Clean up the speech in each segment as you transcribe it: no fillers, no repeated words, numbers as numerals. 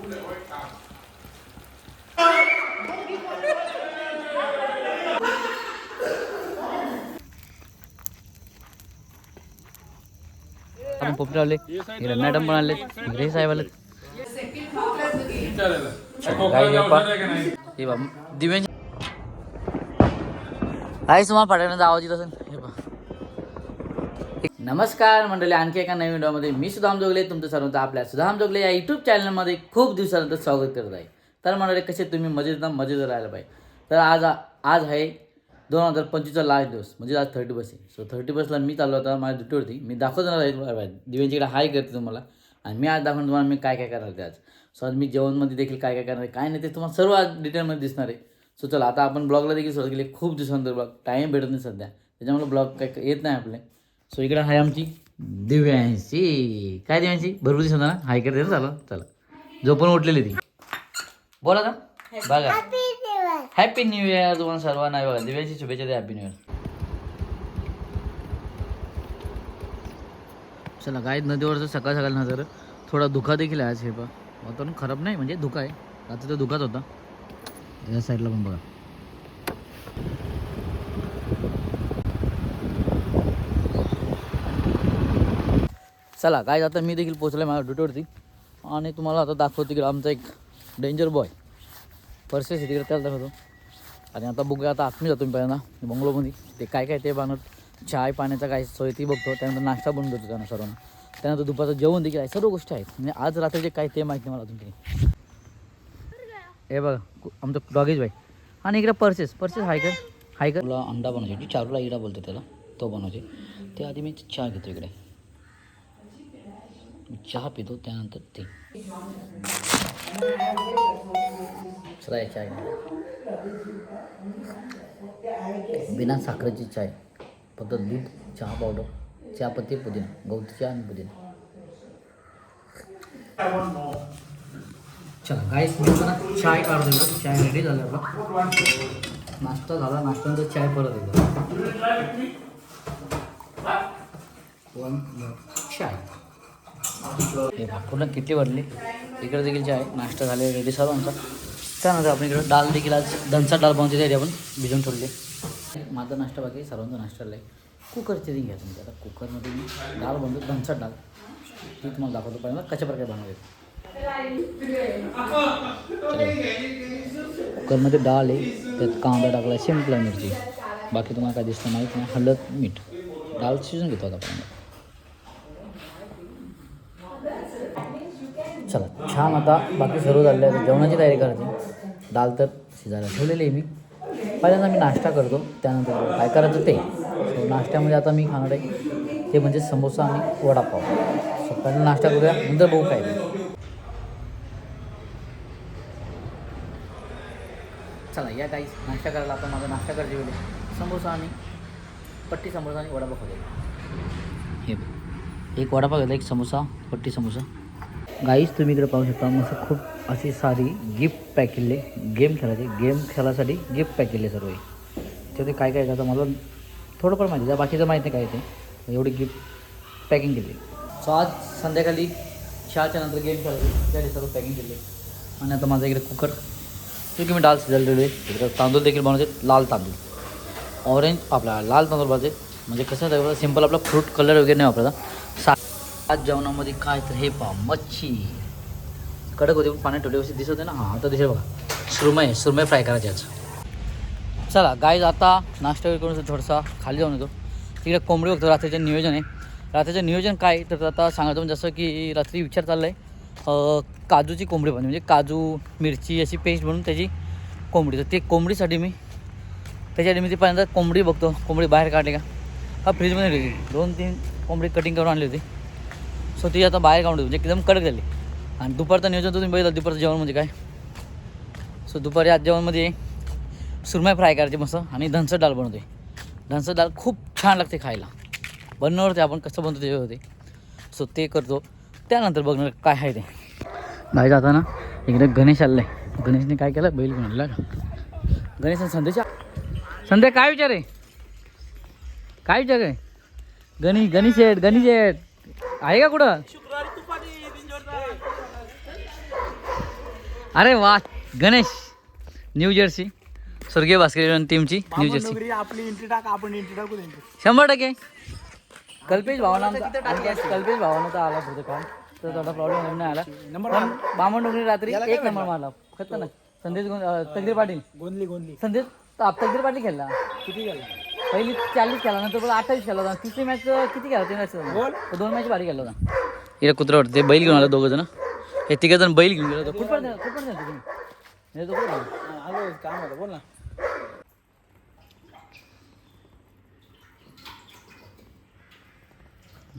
आपण पोपटे आले इकडे मॅडम पण आले इकडे साहेब आले दिव्यांची आहे तुम्हाला पाठवण्याचा आवाज येत असेल हे पहा. नमस्कार मंडळी, आणखी एका नवीन व्हिडिओमध्ये मी सुधाम जोगले तुमचं सर्वांचं आपल्या सुधाम जोगले या यूट्यूब चॅनलमध्ये खूप दिवसानंतर स्वागत करत आहे. तर मंडळी कसे तुम्ही मजेत राहायला पाहिजे. तर आज आहे 2025चा लास्ट दिवस, म्हणजे आज 30 आहे. सो 30 मी चाललो होता माझ्या ड्युटीवरती. मी दाखवणार आहे दिव्यांच्याकडे हाय करते तुम्हाला, आणि मी आज दाखवणार तुम्हाला मी काय करणार ते आज. सो आज मी जेवणमध्ये देखील काय करणार आहे काय नाही ते तुम्हाला सर्व आज डिटेलमध्ये दिसणार आहे. सो चला आता आपण ब्लॉगला देखील सुरुवात केली. खूप दिवसानंतर ब्लॉग टाईम भेटत नाही सध्या, त्याच्यामुळे ब्लॉग काय येत नाही आपले. सो इकडे आहे आमची दिव्यांशी. काय दिव्यांशी भरपूर दिवस ना हाय करते ना. चला जो पण उठलेली ती बोला ना. बघा हॅपी न्यू इयर तुम्हाला सर्वांना. बघा दिव्यांशी शुभेच्छा द्या. Happy new year. चला काय नदीवरचं सकाळ सकाळ नजर थोडा धुका देखील आहे आज. हे बघा वातावरण खराब नाही, म्हणजे धुका आहे. रात्री तर धुकाच होता. या साईडला पण बघा. चला काय आता मी देखील पोचलो आहे माझ्या ड्युटीवरती, आणि तुम्हाला आता दाखवतो तिकडे आमचा एक डेंजर बॉय पर्सेस आहे तिकडे, त्याला दाखवतो. आणि आता बघूया आता आतमध्ये जातो मी पहिल्यांदा बंगलोमध्ये. ते काय ते बनवत चाय पाण्याचा काय सोय ती बघतो. त्यानंतर नाश्ता बनवून देतो त्यांना सर्वांना. त्यानंतर दुपारचं जेवण देखील आहे. सर्व गोष्टी आहेत. म्हणजे आज रात्रीचे काय ते माहिती नाही मला अजून काही. हे बघा आमचं डॉगेज बाई. आणि इकडे पर्सेस हाय कर तुला अंडा बनवायचे. चारूला इडा बोलतो त्याला, तो बनवायचे. ते आधी मी चहा घेतो इकडे. चहा पितो त्यानंतर ते चाय बिना साखरेची चाय, फक्त दूध, चहा पावडर, चहापत्ती, पुदिना, गवती चहा आणि पुदिना. चला गाईस मी मला चाय काढतो. चाय रेडी झाला आपला. नाश्ता झाला. नाश्त्यानंतर चाय परत येतो. चाय हे पूर्ण किती वाढले. इकडे देखील चाय नाश्ता झाले रेडी सर्वांचा. त्यानंतर आपण इकडे डाळ देखील आज धनसा डाळ बनवते त्यासाठी आपण भिजवून ठेवले. माझा नाश्ता बाकी सर्वांचा नाश्ता आहे. कुकरची रिंग घ्या तुम्ही. आता कुकरमध्ये मी डाळ बनवतो धनसा डाळ. ती तुम्हाला दाखवतो पाहिजे कशा प्रकारे बनवते. कुकरमध्ये डाळ आहे, त्यात कांदा टाकला, सिंपल मिरची, बाकी तुम्हाला काय दिसतं माहीत नाही, हळद, मीठ. डाळ शिजून घेतो आता आपण. चला छान आता बाकी सर्व झाले आहे. जेवणाची तयारी करायची. डाळ तर शिजायला ठेवलेली आहे मी. पहिल्यांदा मी नाश्ता करतो, त्यानंतर काय करायचं ते. सो नाश्त्यामध्ये आता मी खाणार आहे ते म्हणजे समोसा आणि वडापाव. सो पहिल्यांदा नाश्ता करूया, नंतर बघू काय. चला या काही नाश्ता करायला. आपण माझा नाश्ता करायची वेळ समोसा आणि पट्टी समोसा आणि वडापाव खायला. हे एक वडापाव घेतला, एक समोसा, पट्टी समोसा. गाईस तुम्ही इकडे पाहू शकता मस्त खूप अशी सारी गिफ्ट पॅक केले. गेम खेळासाठी गिफ्ट पॅक केले सर्व. त्यामध्ये काय करायचं मला थोडंफार माहिती आहे, बाकीचं माहिती नाही काय ते. एवढी गिफ्ट पॅकिंग केली. सो आज संध्याकाळी 6च्या नंतर गेम खेळायचे त्यासाठी सर्व पॅकिंग केली. आणि आता माझा इकडे कुकर की मी डाळ शिजवलेली आहे. इकडे तांदूळ देखील बनवायचे, लाल तांदूळ. ऑरेंज आपला लाल तांदूळ पाहिजे, म्हणजे कसं आहे सिंपल आपला फ्रूट कलर वगैरे नाही वापरायचा. आज जेवणामध्ये काय तर हे पहा मच्छी कडक होते, पाण्यात ठेवले व्यवस्थित दिसत आहे ना. हां आता दिसेल बघा. सुरमई फ्राय करायचे आज. चला गाईज आता नाश्ता करून थोडासा खाली जाऊन येतो. तिकडे कोंबडी बघतो. रात्रीचं नियोजन आहे. रात्रीचं नियोजन काय तर आता सांगतो. जसं की रात्री विचार चालला आहे काजूची कोंबडी बनवली, म्हणजे काजू मिरची अशी पेस्ट बनवून त्याची कोंबडी. तर ते कोंबडीसाठी मी ती पहिल्यांदा कोंबडी बघतो. कोंबडी बाहेर काढली का हा फ्रीजमध्ये ठेवली. 2-3 कोंबडी कटिंग करून आणली होती. सो ती आता बाहेर काढून म्हणजे एकदम कडक झाली. आणि दुपारचं नियोजन तुम्ही बघितलं. दुपारचं जेवण म्हणजे काय. सो दुपारी आज जेवणमध्ये सुरमई फ्राय करायची मस्त, आणि धनसर डाळ बनवते. धनसर डाळ खूप छान लागते खायला. बनवते आपण कसं बनवतो ते होते. सो ते करतो, त्यानंतर बघणार काय आहे ते. गाय जाता ना इकडे गणेश आलेला आहे. गणेशने काय केलं, बैल घेऊन आणला का. गणेश संध्या काय विचार आहे, काय विचार आहे. गणेश आहे का कुठं. अरे वा गणेश न्यू जर्सी स्वर्गीय भास्कर टीमची न्यू जर्सी आपली एंट्री टाक आपण एंट्री टाकू 100%. कल्पेश भावना कल्पेश भावना तर आला पुढे काम तर थोडा प्रॉब्लेम नाही आला. पण बामणडोंगरी रात्री 1 नंबर मारला खतरनाक. संदेश तकदीर पाटील गोंधली संदेश तकदीर पाटील खेळला. किती गेला पहिली 40 खेळला नंतर 28 खेळला होता. तिसरी मॅच किती खेळला 3 मॅच 2 मॅच भारी खेळला होता. इकडे कुत्रा वाटते बैल घेऊन आला 2 जण. हे 3 जण बैल घेऊन गेलो. कुठपर्यंत आलो काम होतं बोल ना.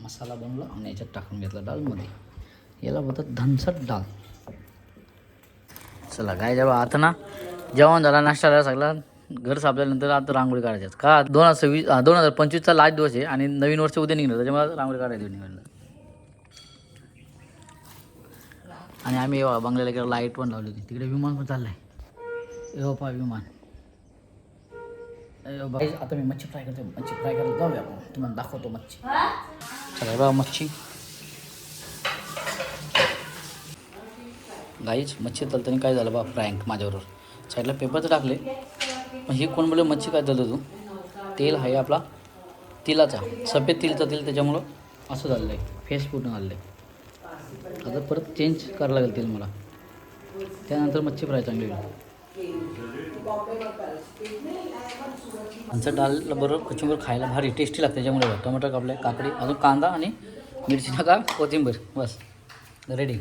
मसाला बनवला आणि याच्यात टाकून घेतला डालमध्ये. याला बोलतात धनसट डाल. चला काय जेव्हा आता ना जेवण झाला नाश्ता झाला सगळा घर सापल्यानंतर आता रांगोळी काढायची का 2025चा लास्ट दिवस आहे आणि नवीन वर्ष उद्या निघणार त्याच्यामुळे रांगोळी काढायची निघालं. आणि आम्ही बंगल्याला गेलो लाईट पण लावली होती. तिकडे विमान पण चाललंय. एव्हा विमान. आता मी मच्छी फ्राय करतो. मच्छी फ्राय करायला जाऊया आपण. तुम्हाला दाखवतो मच्छी. चला बघा मच्छी गाईच मच्छी तलताना काय झालं बा फ्रँक माझ्याबरोबर साईडला पेपरचं टाकले. पण ही कोण बोलले मच्छी काय तलतो तू. तेल आहे आपला तिलाचा सफेद तिलचा तेल त्याच्यामुळं असं झालेलं आहे. फेस पूर्ण झालेलं आहे. आता परत चेंज करावं लागेल तेल मला. त्यानंतर मच्छी फ्राय चांगली होईल. आमचं डालला बरोबर कचुंबर खायला भारी टेस्टी लागते. त्याच्यामुळे टोमॅटो कापले काकडी अजून कांदा आणि मिरची नका कोथिंबीर बस रेडी.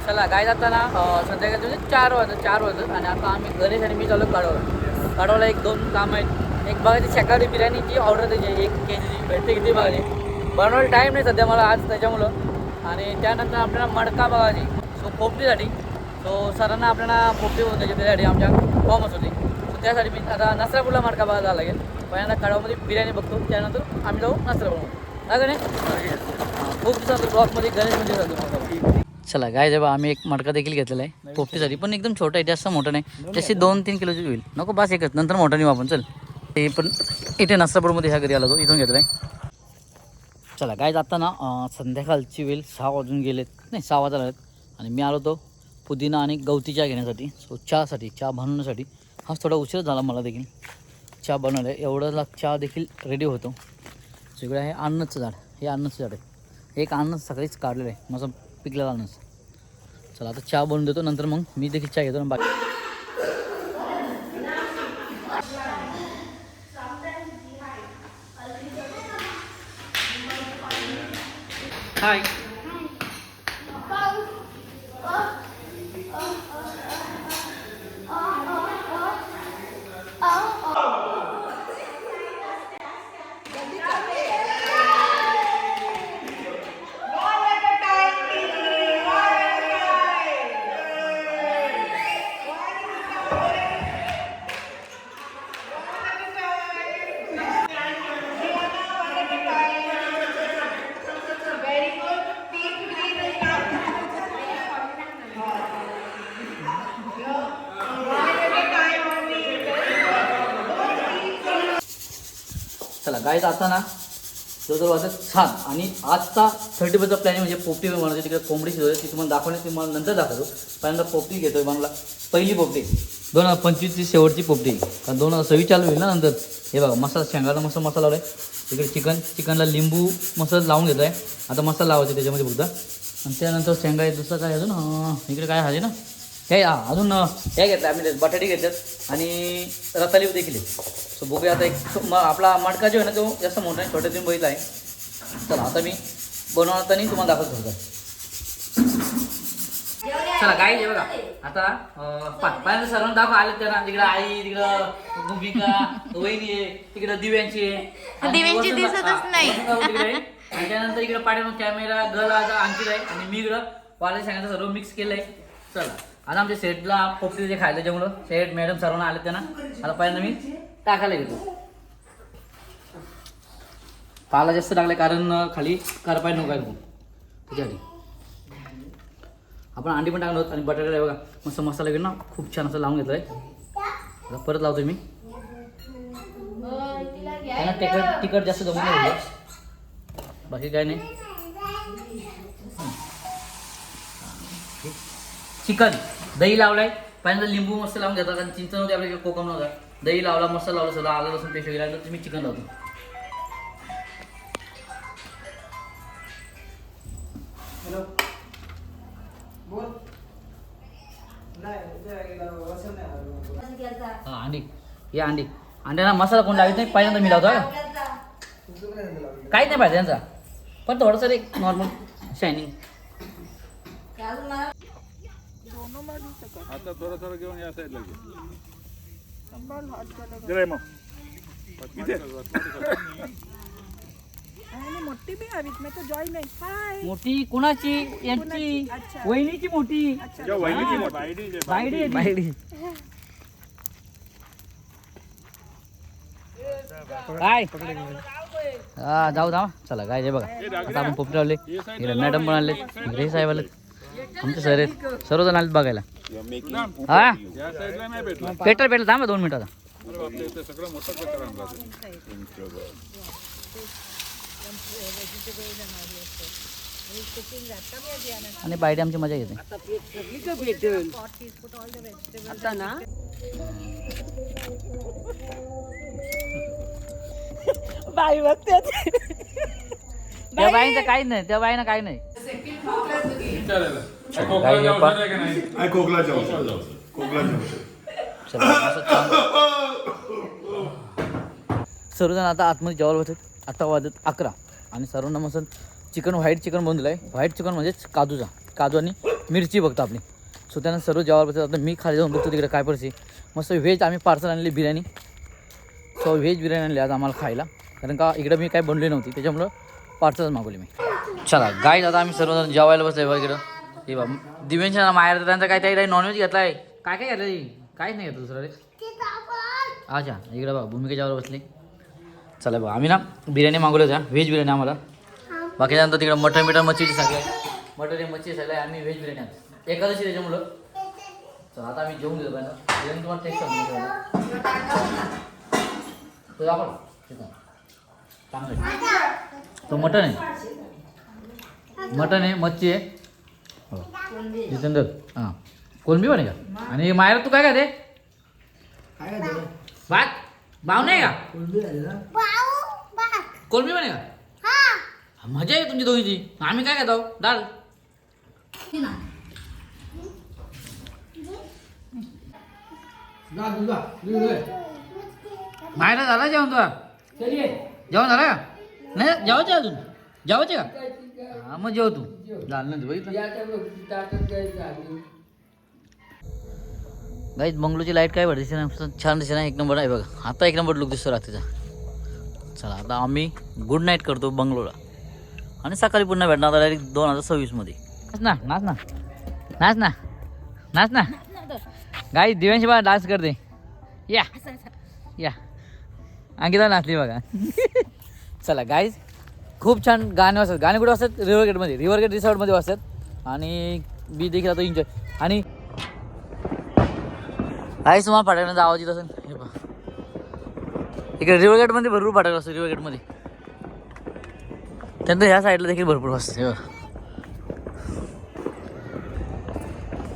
चला काय जाताना संध्याकाळी 4 वाजत आणि आता आम्ही गणेश आणि मी चालू काढवला 1-2 काम आहेत. एक बघायची शाकाहारी बिर्याणीची ऑर्डर द्यायची 1 kg भेटते किती बघायची. बनवायला टाईम नाही सध्या मला आज त्याच्यामुळं. आणि त्यानंतर आपल्याला मडका बघायची सो पोपटीसाठी. सो सरांना आपल्याला पोपटी होऊन द्यायची त्यासाठी आमच्या फॉर्मच होती. सो त्यासाठी मी आता नसरापूरला मडका बघायला लागेल. पहिल्यांदा कडावमध्ये बिर्याणी बघतो त्यानंतर आम्ही जाऊ नसरापूर. काय गणेश खूप दिवसानंतर ब्लॉकमध्ये गणेश म्हणजे जातो. चला काय जेव्हा आम्ही एक मडका देखील घेतलेला आहे पोपटीसाठी. पण एकदम छोटा आहे जास्त मोठं नाही. तशी 2-3 किलोची होईल नको बस एकच नंतर मोठा नेऊ आपण. चल ते पण इथे नसरापूरमध्ये ह्या घरी आला तो इथून घेतला आहे. चला काय जाता ना संध्याकाळची वेळ 6 वाजून गेलेत नाही 6 वाजायला आहेत. आणि मी आलो तो पुदिना आणि गवती चहा घेण्यासाठी. सो चहा बनवण्यासाठी हाच थोडा उशीर झाला मला देखील. चहा बनवलं आहे एवढं चहा देखील रेडी होतो. सो इकडे आहे अननसचं झाड. हे अननसचं झाड आहे. एक अननस सकाळीच काढलेलं आहे माझं पिकलेला अननस. चला आता चहा बनवून देतो नंतर मग मी देखील चहा घेतो. बाकी हाय चला गाईज आता ना जवळजवळ वाजत 7 आणि आजचा 30% प्लॅनिंग म्हणजे पोपटी बनवायची. तिकडे कोंबडी शिजवली ती तुम्हाला दाखवण्यात तुम्हाला नंतर दाखवतो. पहिल्यांदा पोपटी घेतोय बनला पहिली पोपटी 2025ची शेवटची पोपटी कारण 2026 चालू होईल ना नंतर. हे बघा मसाला शेंगाचा मसाला लावला आहे. इकडे चिकनला लिंबू मसाला लावून घेतो आहे. आता मसाला लावायचा त्याच्यामध्ये फक्त. आणि त्यानंतर शेंगा आहे. दुसरं काय अजून इकडे काय आहे ना हे अजून हे घेतलं आम्ही बटाटे घेतात आणि रताळी देखील आहे. सो बघूया आता एक आपला मडका जो आहे ना तो जास्त मोठा आहे छोट्या तुम्ही बघितला आहे. चला आता मी बनवताना तुम्हाला दाखवत होतो. चला काय आहे बघा आता पहिल्यांदा सर्वांना दाखव आले त्यांना. तिकडं आई तिकडं भूमिका वहिनी आहे तिकडं दिव्यांची आहे दिसतच नाही. आणि त्यानंतर इकडं पाठीमाग कॅमेरा गल आणखी आहे आणि मी इकडं वाले सांगायचं सर्व मिक्स केलं आहे. चला आता आमच्या सेटला पोपटी जे खायला त्याच्यामुळं सेट मॅडम सर्वांना आले त्यांना. आता पहिल्यांदा मी टाकायला घेतो. पाला जास्त टाकला कारण खाली करपाय नको आहे त्याच्यासाठी. आपण अंडी पण टाकलो आणि बटाटा आहे बघा मस्त मसाला घेऊन ना खूप छान असं लावून घेतलं आहे. आता परत लावतो मी. त्यांना तिखट जास्त जमून नाही दिलं. बाकी काय नाही. चिकन दही लावलाय. पहिल्यांदा लिंबू मस्त लावून घेतात आणि चिंच नव्हती आपल्याकडे, कोकम नव्हता. दही लावला, मस्त लावलं, सगळं आलं लसूण पेस्ट वगैरे तर तुम्ही चिकन लावतो. हा अंडी, या अंडी अंड्याला मसाला कोण लावित नाही, पहिल्यांदा मी लावतो. काहीच नाही पाहिजे त्यांचा, पण थोडंसं एक नॉर्मल शायनिंग. आता थोडं घेऊन या साईडला घे मग. मोठी भी हवीत मी तो जॉईन आहे. हाय मोठी कोणाची? यांची अच्छा. वहिनीची मोठी. बायडी. काय हा जाऊ जाऊ चला. काय जे बघा आता आपण पोपटे लावले, इकडे मॅडम पण आले, इकडे साहेब आले, आमचे सर आहेत, सर्वजण आलेत बघायला. हा पेटर थांबा 2 मिनिट आता. सगळं मोठं पेटर आणलं. आणि बायडी आमची मजा घेते. बाई बघते त्या बाईंचं काही नाही, त्या बाईनं काही नाही. सर्वजण आता आतमध्ये जेवायला बसत. आता वाजत 11 आणि सर्वांना मस्त चिकन, व्हाईट चिकन बनवलं आहे. व्हाईट चिकन म्हणजेच काजू आणि मिरची बघतो आपली. सो त्यांना सर्व जेवायला बसत. आता मी खाली जाऊन बघतो तिकडे काय परिस्थिती. मस्त व्हेज आम्ही पार्सल आणली बिर्याणी. सो व्हेज बिर्याणी आणली आज आम्हाला खायला, कारण का इकडे मी काय बनली नव्हती, त्याच्यामुळं पार्सलच मागवली मी. चला गाईज आता आम्ही सर्वजण जेवायला बसलो आहे इकडं. हे बा दिव्यांच्या माहेर त्यांचा काय त्याला नॉनव्हेज घेतला आहे. काय काय घेतलं? काहीच नाही घेतलं दुसरं रे. अच्छा इकडं बघा भूमिका जेवायला बसली. चला बघा आम्ही ना बिर्याणी मागवली होत्या, व्हेज बिर्याणी आम्हाला. बाकी त्यानंतर तिकडं मटन मच्छीची सगळे मटन मच्छी सगळे आम्ही व्हेज बिर्याणी आणतो एकादशी त्याच्यामुळं. चला आता आम्ही जेवून देतो पहिला. बिर्याणी तुम्हाला टेस्ट करून तो आपण चांगलं तो मटन आहे, मच्छी आहे. हो जितेंद्र हां कोलंबी पण आहे का? आणि मायरा तू काय खाते? भात भाव नाही का? कोलंबी पण आहे का? मजा आहे तुमची दोघीची. आम्ही काय खातो? डाळ. मायरा झाला जेवण तुला? जेवण झालं का? नाही जेवायचे अजून? जेवायचे का? हा मग जेव तू. झालं नाही बघितलं गाईज बंगलोची लाईट काय दिसते ना, छान दिसते ना, एक नंबर आहे बघा. आता एक नंबर लुक दिसतो रात्रीचा. चला आता आम्ही गुड नाईट करतो बंगलोला आणि सकाळी पुन्हा भेटणार आता डायरेक्ट 2026 मध्ये. नाच ना गाईज दिव्यांशी बघा डान्स करते. या अंकिता नाचली बघा. चला गाईज खूप छान गाणे वाजतात. गाणे कुठे वाजतात? रिव्हर गेट रिसॉर्टमध्ये वाजतात. आणि मी देखील आता एन्जॉय. आणि काहीच तुम्हाला फटाक्यांचा आवाज येत असेल. हे पहा इकडे रिव्हर गेटमध्ये भरपूर फटाका असतो. रिव्हर गेटमध्ये त्यानंतर ह्या साईडला देखील भरपूर वाजते.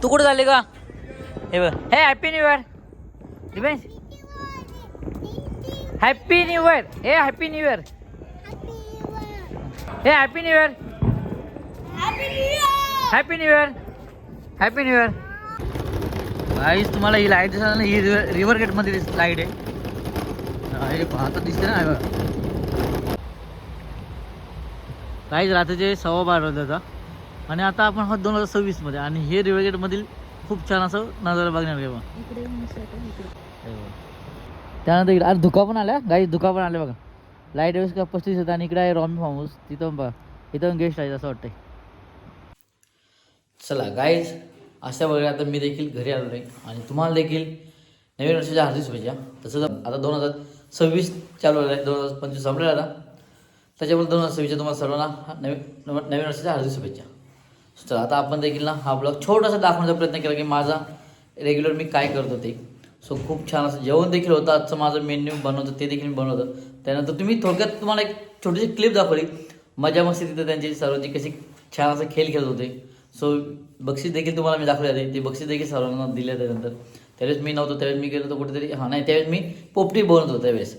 तू कुठे झाली का? हे बघ. हे happy new year Divesh. Happy new year. हे हॅपी न्यू इयर. हे happy new year. Happy new year. Happy new year. Guys तुम्हाला ही लाईट दिसणार ना, ही रिव्हर गेटमध्ये लाईट आहे. हे पाहता दिसते ना बघा. काहीच रात्रीचे 12:15 वाजता आणि आता आपण आहोत 2026 मध्ये. आणि हे रिव्हर गेटमधील खूप छान असं नजारा बघण्यात घ्या. त्यानंतर इकडे अरे धुका पण आल्या गाईज, धुका पण आल्या बघा. लाईट व्यवस्थित 35 होतं. आणि इकडे आहे रॉमी फार्म हाऊस. तिथं बघा, इथं गेस्ट आहे असं वाटतंय. चला गाईज अशा वगैरे आता मी देखील घरी आलो आहे आणि तुम्हाला देखील नवीन वर्षाच्या हार्दिक शुभेच्छा. तसंच आता 2026 चालू आलं आहे, 2025 संपलेला आता. त्याच्यामुळे 2026 तुम्हाला सर्वांना नवीन वर्षाच्या हार्दिक शुभेच्छा. चला आता आपण देखील ना हा ब्लॉग छोटासा दाखवण्याचा प्रयत्न केला की माझा रेग्युलर मी काय करतो ते. सो खूप छान असं जेवण देखील होतं. आजचं माझं मेन्यू बनवतं ते देखील मी बनवतं. त्यानंतर तुम्ही थोडक्यात तुम्हाला एक छोटीशी क्लिप दाखवली, मजा मस्ती तिथं त्यांची सर्वांची कशी छान असं खेळ खेळत होते. सो बक्षीस देखील तुम्हाला मी दाखवले आले, ते बक्षीस देखील सर्वांना दिले. त्यानंतर त्यावेळेस मी नव्हतो, त्यावेळेस मी गेलो होतो कुठेतरी, नाही त्यावेळेस मी पोपटी बनवत होतो त्यावेळेस.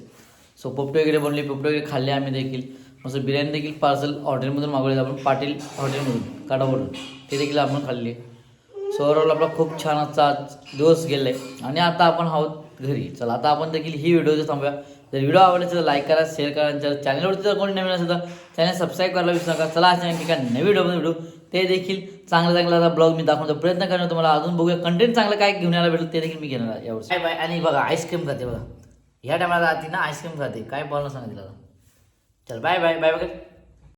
सो पोपटी वगैरे बनवली, पोपटी वगैरे खाल्ले आम्ही देखील. मस्त बिर्याणी देखील पार्सल हॉटेलमधून मागवली आपण, पाटील हॉटेलमधून काठावरून, ते देखील आपण खाल्ली. सो ओव्हरऑल आपला खूप छान आजचा दिवस गेला आहे आणि आता आपण आहोत घरी. चला आता आपण देखील ही व्हिडिओ थांबूया. जर व्हिडिओ आवडला तर लाईक करा, शेअर करा, आणि चॅनलवरती जर कोणी नवीन असेल तर चॅनल सबस्क्राईब करायला विसरू नका. चला अशा आणखी काय नवीन व्हिडिओ ते देखील चांगला ब्लॉग मी दाखवण्याचा प्रयत्न करणार तुम्हाला. अजून बघूया कंटेंट चांगलं काय घेऊन यायला भेटेल ते देखील मी घेणार यावर्षी. Bye bye. आणि बघा आईस्क्रीम खाते बघा, ह्या टायमाला ती ना आईस्क्रीम खाते, काय बोलणं सांगा तिला. चल बाय बाय बाय बघा.